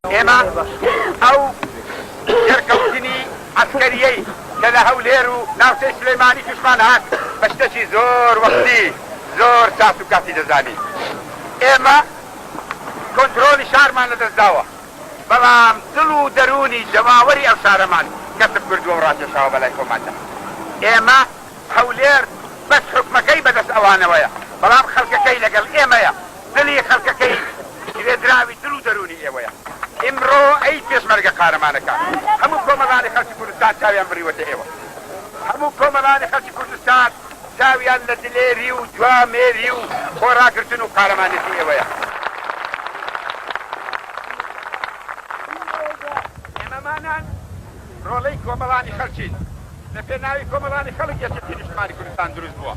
ئێمە ئەو سەرکەوتنی عەسکەریەی کە لە هەولێر و ناوچەی سلەیمانی توشمان هات بە شتێکی زۆر وەختی زۆر ساس و کاتی دەزانین. ئێمە کۆنترۆلی شارمان لەدەستداوە، بەڵام دڵ و دەرونی جەماوەری ئەو شارەمان کەسب کردووە و ڕاکێشاوە بەلای خۆماندا. ئێمە هەولێر بەس حکمەکەی بەدەست ئەوانەوەیە، بەڵام خەڵکەکەی لەگەڵ ئێمەیە، دڵی خەڵکەکەی گرێدراوی دڵ و دەرونی ئێوەیە. ئیمڕۆ ئەی پێشمەرگە قارەمانەکان هەموو کۆمەڵانی خەڵکی کوردستان چاویان بڕیوەتە ئێوە، هەموو کۆمەڵانی خەڵکی کوردستان چاویان لە دلێری و جوامێری و خۆڕاگرتن و قارەمانێتی ئێوەیە. ئێمەمانان ڕۆڵەی کۆمەڵانی خەڵکین، لە پێناوی کۆمەڵانی خەڵک یەکێتی نیشتمانی کوردستان دروست بووە،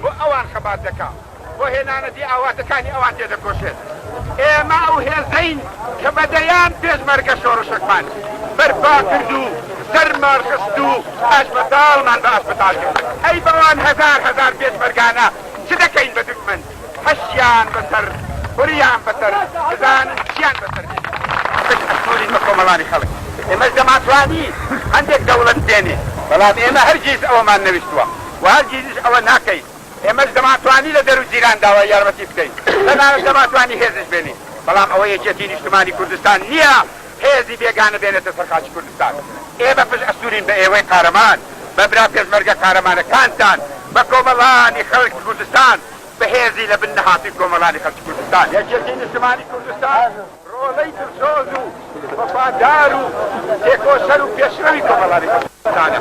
بۆ ئەوان خەبات دەکا، بۆ هێنانەتی ئاواتەکانی ئەوان تێدەکۆشێت. ئێمە ئەو هێزەین کە بەدەیان پێشمەرگە شۆڕشەکمان بەرپا کرد و سەرمان خست و ئەشبەتاڵمان بە ئەسپتال کرد. ئەی بەوان هەزار هەزار پێشمەرگانە چ دەکەین بە دوگمن؟ هەشیان بەسەر، کوریان بەسەر، بزانن چیان بەسەر ئەسوورین بە کۆمەڵانی خەڵک. ئێمەش دەماتوانی هەندێک دەوڵەت بێنێ، بەڵام ئێمە هەرگیز ئەوەمان نەویستووە و هەرگیزش ئەوە ناکەین. ئێمەش دەماتوانی لە دەرو جیران داوای یارمەتی بکەین، لەناوێت دەماتوانی هێزش بێنین، بەڵام ئەوە یەکێتی نیشتمانی کوردستان نییە هێزی بێگانە بێنێتە سەرخاکی کوردستان. ئێمە پشت ئەسوورین بە ئێوەی قارەمان، بە برا پێشمەرگە قارەمانەکانتان، بە کۆمەڵانی خەڵکی کوردستان، بە هێزی لە بن نەهاتی کۆمەڵانی خەڵکی کوردستان. یەکێتی نیشتمانی کوردستان ڕۆڵەی دڵسۆز و وەفادار و تێکۆشەر و پێشڕەوی کۆمەڵانی کوردستانە.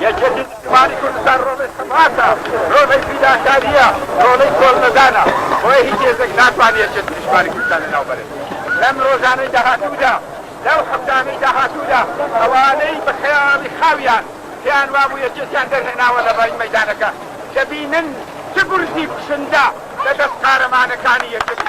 یەکێتی نیشتمانی کوردستان ڕۆڵەی سەماتە، ڕۆڵەی فیداکاریە، ڕۆڵەی کۆڵنەدانە، بۆیە هیچ هێزێک ناتوانێت یەکێتی نیشتمانی کوردستان لەناوبەرێت. لەم ڕۆژانەی داهاتوودا، لەو هەفتانەی داهاتوودا ئەوانەی بە خەیاڵی خاویان پێیان وابوو یەکێتیان دەرهێناوە لە بەرین مەیدانەکە کە بینن چ گورزی بشندە لە دەست قارەمانەکانی یەکێتی